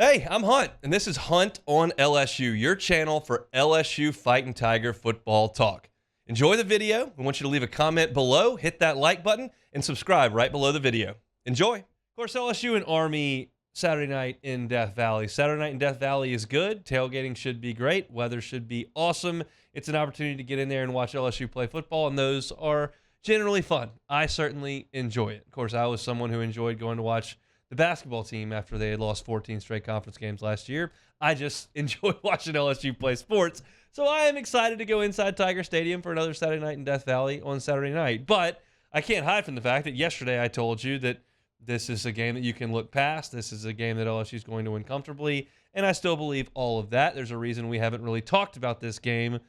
Hey, I'm Hunt, and this is Hunt on LSU, your channel for LSU Fighting Tiger football talk. Enjoy the video. We want you to leave a comment below, hit that like button, and subscribe right below the video. Enjoy. Of course, LSU and Army Saturday night in Death Valley. Saturday night in Death Valley is good. Tailgating should be great. Weather should be awesome. It's an opportunity to get in there and watch LSU play football, and those are generally fun. I certainly enjoy it. Of course, I was someone who enjoyed going to watch the basketball team after they had lost 14 straight conference games last year. I just enjoy watching LSU play sports. So I am excited to go inside Tiger Stadium for another Saturday night in Death Valley on Saturday night. But I can't hide from the fact that yesterday I told you that this is a game that you can look past. This is a game that LSU is going to win comfortably. And I still believe all of that. There's a reason we haven't really talked about this game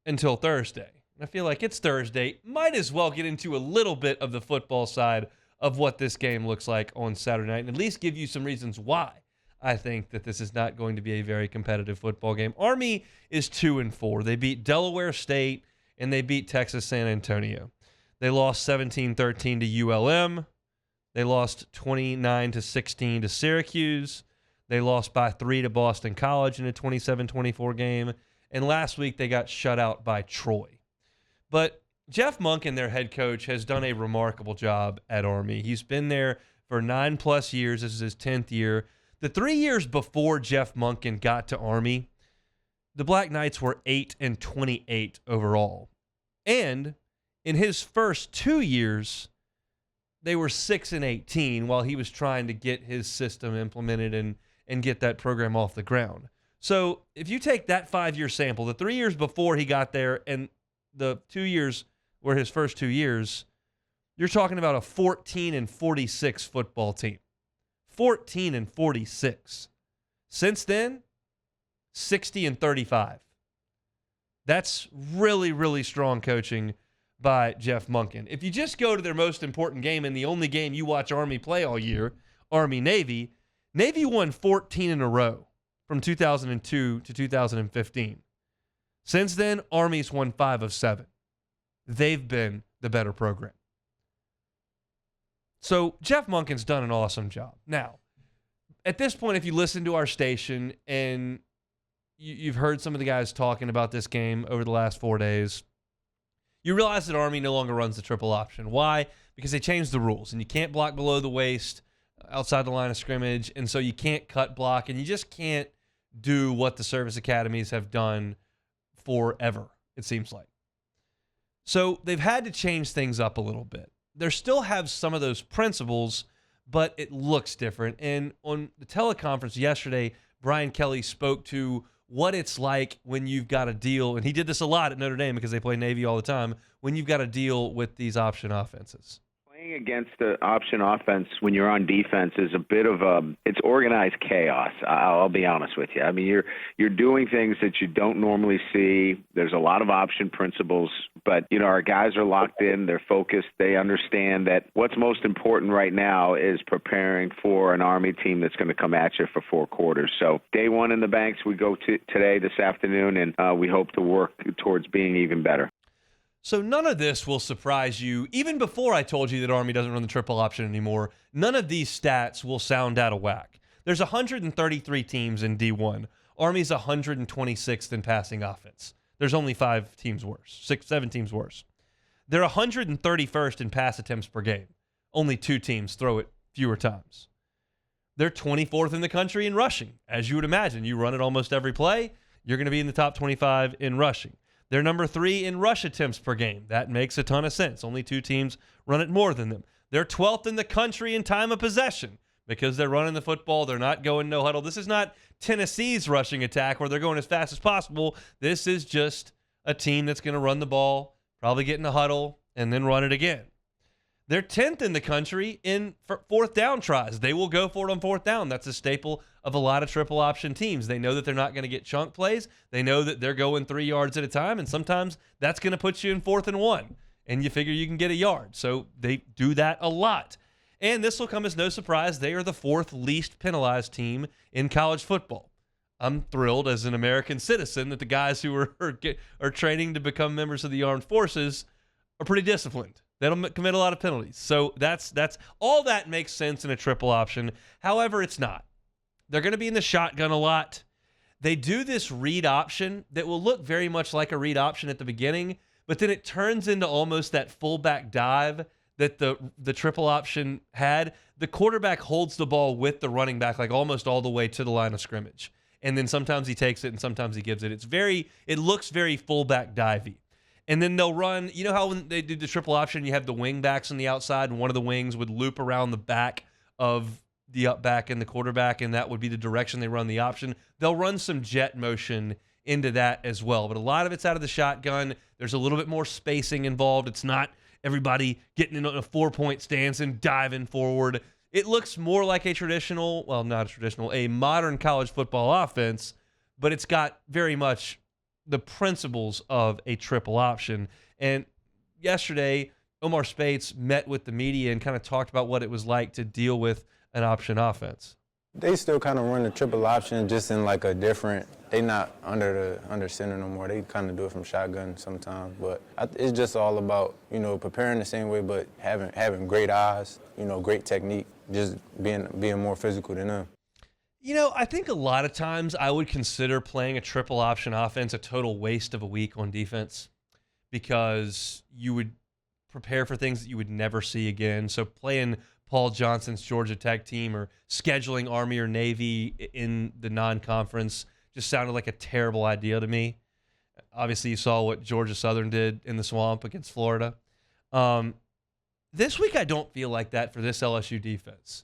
until Thursday. I feel like it's Thursday. Might as well get into a little bit of the football side of what this game looks like on Saturday night, and at least give you some reasons why I think that this is not going to be a very competitive football game. Army is 2-4. They beat Delaware State, and they beat Texas San Antonio. They lost 17-13 to ULM. They lost 29-16 to Syracuse. They lost by 3 to Boston College in a 27-24 game. And last week, they got shut out by Troy. But Jeff Monken, their head coach, has done a remarkable job at Army. He's been there for 9+ years. This is his 10th year. The 3 years before Jeff Monken got to Army, the Black Knights were 8-28 overall. And in his first 2 years, they were 6-18 while he was trying to get his system implemented and get that program off the ground. So if you take that 5-year sample, the 3 years before he got there and the 2 years were his first 2 years, you're talking about a 14-46 football team. 14-46. Since then, 60-35. That's really, really strong coaching by Jeff Monken. If you just go to their most important game and the only game you watch Army play all year, Army-Navy, Navy won 14 in a row from 2002 to 2015. Since then, Army's won 5 of 7. They've been the better program. So Jeff Monken's done an awesome job. Now, at this point, if you listen to our station and you've heard some of the guys talking about this game over the last 4 days, you realize that Army no longer runs the triple option. Why? Because they changed the rules, and you can't block below the waist outside the line of scrimmage, and so you can't cut block, and you just can't do what the service academies have done forever, it seems like. So they've had to change things up a little bit. They still have some of those principles, but it looks different. And on the teleconference yesterday, Brian Kelly spoke to what it's like when you've got to deal, and he did this a lot at Notre Dame because they play Navy all the time, when you've got to deal with these option offenses. Playing against the option offense when you're on defense is a bit of it's organized chaos. I'll be honest with you. I mean, you're doing things that you don't normally see. There's a lot of option principles, but our guys are locked in. They're focused. They understand that what's most important right now is preparing for an Army team that's going to come at you for 4 quarters. So day one in the banks, we go to today, this afternoon, and we hope to work towards being even better. So none of this will surprise you. Even before I told you that Army doesn't run the triple option anymore, none of these stats will sound out of whack. There's 133 teams in D1. Army's 126th in passing offense. There's only 7 teams worse. They're 131st in pass attempts per game. Only 2 teams throw it fewer times. They're 24th in the country in rushing. As you would imagine, you run it almost every play, you're going to be in the top 25 in rushing. They're number 3 in rush attempts per game. That makes a ton of sense. Only 2 teams run it more than them. They're 12th in the country in time of possession because they're running the football. They're not going no huddle. This is not Tennessee's rushing attack where they're going as fast as possible. This is just a team that's going to run the ball, probably get in a huddle, and then run it again. They're 10th in the country in 4th down tries. They will go for it on 4th down. That's a staple of a lot of triple option teams. They know that they're not going to get chunk plays. They know that they're going 3 yards at a time, and sometimes that's going to put you in 4th and 1, and you figure you can get a yard. So they do that a lot. And this will come as no surprise. They are the 4th least penalized team in college football. I'm thrilled as an American citizen that the guys who are training to become members of the armed forces are pretty disciplined. They don't commit a lot of penalties. So that's all that makes sense in a triple option. However, it's not. They're going to be in the shotgun a lot. They do this read option that will look very much like a read option at the beginning, but then it turns into almost that fullback dive that the triple option had. The quarterback holds the ball with the running back like almost all the way to the line of scrimmage. And then sometimes he takes it and sometimes he gives it. It looks very fullback divey. And then they'll run, you know how when they do the triple option, you have the wing backs on the outside and one of the wings would loop around the back of the up back and the quarterback, and that would be the direction they run the option. They'll run some jet motion into that as well. But a lot of it's out of the shotgun. There's a little bit more spacing involved. It's not everybody getting in a 4-point stance and diving forward. It looks more like a a modern college football offense, but it's got very much the principles of a triple option. And yesterday, Omar Spates met with the media and kind of talked about what it was like to deal with an option offense. They still kind of run the triple option just in like a different, they not under center no more. They kind of do it from shotgun sometimes. But it's just all about, preparing the same way but having great eyes, great technique, just being more physical than them. I think a lot of times I would consider playing a triple option offense a total waste of a week on defense because you would prepare for things that you would never see again. So playing Paul Johnson's Georgia Tech team or scheduling Army or Navy in the non-conference just sounded like a terrible idea to me. Obviously, you saw what Georgia Southern did in the swamp against Florida. This week, I don't feel like that for this LSU defense.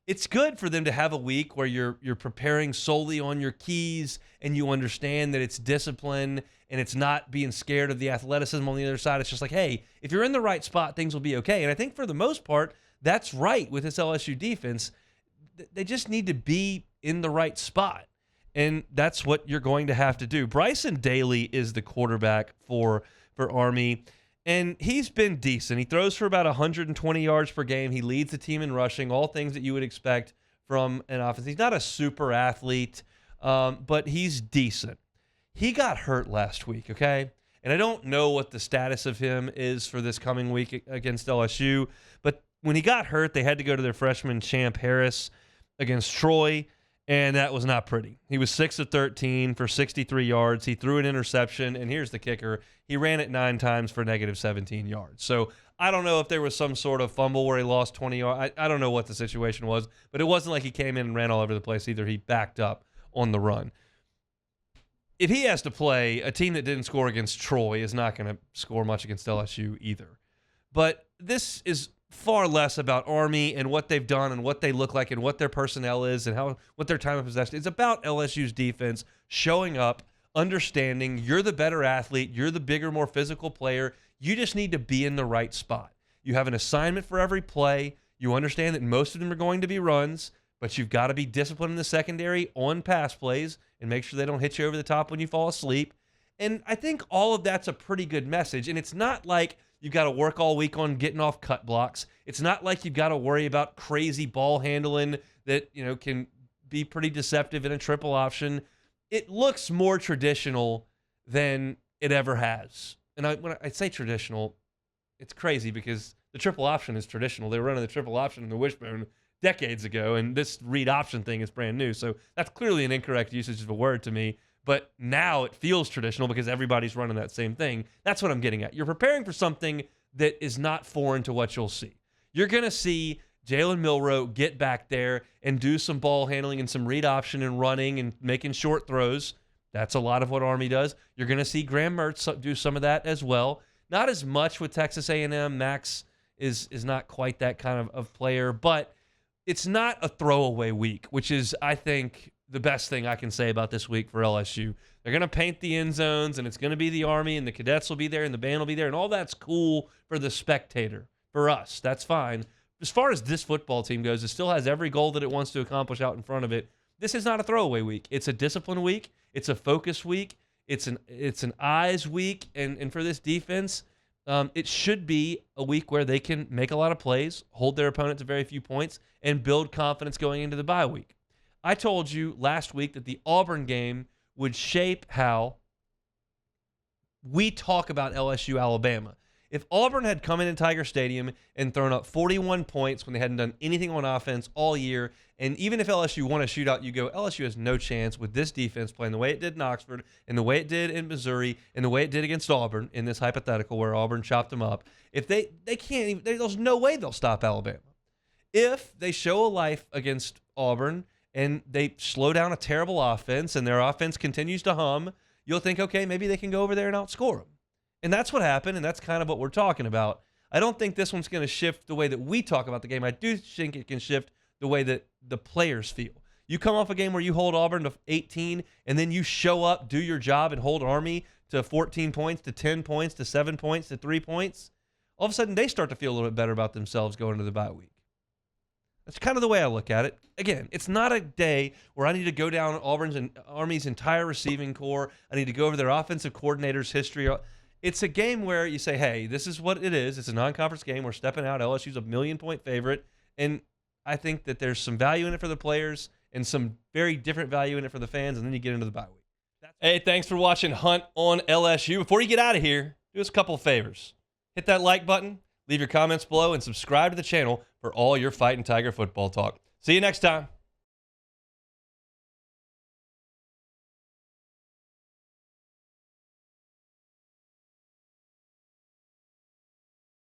It's good for them to have a week where you're preparing solely on your keys and you understand that it's discipline and it's not being scared of the athleticism on the other side. It's just like, hey, if you're in the right spot, things will be okay. And I think for the most part, that's right with this LSU defense. They just need to be in the right spot. And that's what you're going to have to do. Bryson Daly is the quarterback for Army. And he's been decent. He throws for about 120 yards per game. He leads the team in rushing, all things that you would expect from an offense. He's not a super athlete, but he's decent. He got hurt last week, okay? And I don't know what the status of him is for this coming week against LSU, but when he got hurt, they had to go to their freshman Champ Harris against Troy, and that was not pretty. He was 6 of 13 for 63 yards. He threw an interception, and here's the kicker. He ran it 9 times for negative 17 yards. So I don't know if there was some sort of fumble where he lost 20 yards. I don't know what the situation was, but it wasn't like he came in and ran all over the place either. He backed up on the run. If he has to play, a team that didn't score against Troy is not going to score much against LSU either. But this is far less about Army and what they've done and what they look like and what their personnel is and what their time of possession. It's about LSU's defense showing up, understanding you're the better athlete, you're the bigger, more physical player. You just need to be in the right spot. You have an assignment for every play. You understand that most of them are going to be runs, but you've got to be disciplined in the secondary on pass plays and make sure they don't hit you over the top when you fall asleep. And I think all of that's a pretty good message. And it's not like you've got to work all week on getting off cut blocks. It's not like you've got to worry about crazy ball handling that, can be pretty deceptive in a triple option. It looks more traditional than it ever has. And when I say traditional, it's crazy because the triple option is traditional. They were running the triple option in the wishbone decades ago, and this read option thing is brand new. So that's clearly an incorrect usage of a word to me. But now it feels traditional because everybody's running that same thing. That's what I'm getting at. You're preparing for something that is not foreign to what you'll see. You're going to see Jalen Milroe get back there and do some ball handling and some read option and running and making short throws. That's a lot of what Army does. You're going to see Graham Mertz do some of that as well. Not as much with Texas A&M. Max is not quite that kind of player, but it's not a throwaway week, which is, I think, the best thing I can say about this week for LSU. They're going to paint the end zones, and it's going to be the Army, and the cadets will be there, and the band will be there, and all that's cool for the spectator. For us, that's fine. As far as this football team goes, it still has every goal that it wants to accomplish out in front of it. This is not a throwaway week. It's a discipline week. It's a focus week. It's an eyes week, and for this defense, it should be a week where they can make a lot of plays, hold their opponent to very few points, and build confidence going into the bye week. I told you last week that the Auburn game would shape how we talk about LSU Alabama. If Auburn had come into Tiger Stadium and thrown up 41 points when they hadn't done anything on offense all year, and even if LSU won a shootout, you go, LSU has no chance with this defense playing the way it did in Oxford and the way it did in Missouri and the way it did against Auburn in this hypothetical where Auburn chopped them up. If they can't even, there's no way they'll stop Alabama. If they show a life against Auburn and they slow down a terrible offense and their offense continues to hum, you'll think, okay, maybe they can go over there and outscore them. And that's what happened, and that's kind of what we're talking about. I don't think this one's going to shift the way that we talk about the game. I do think it can shift the way that the players feel. You come off a game where you hold Auburn to 18, and then you show up, do your job, and hold Army to 14 points, to 10 points, to 7 points, to 3 points. All of a sudden, they start to feel a little bit better about themselves going into the bye week. That's kind of the way I look at it. Again, it's not a day where I need to go down Auburn's and Army's entire receiving core. I need to go over their offensive coordinator's history. It's a game where you say, hey, this is what it is. It's a non-conference game. We're stepping out. LSU's a 1,000,000-point favorite. And I think that there's some value in it for the players and some very different value in it for the fans, and then you get into the bye week. Hey, thanks for watching Hunt on LSU. Before you get out of here, do us a couple of favors. Hit that like button, leave your comments below, and subscribe to the channel for all your Fighting Tiger football talk. See you next time.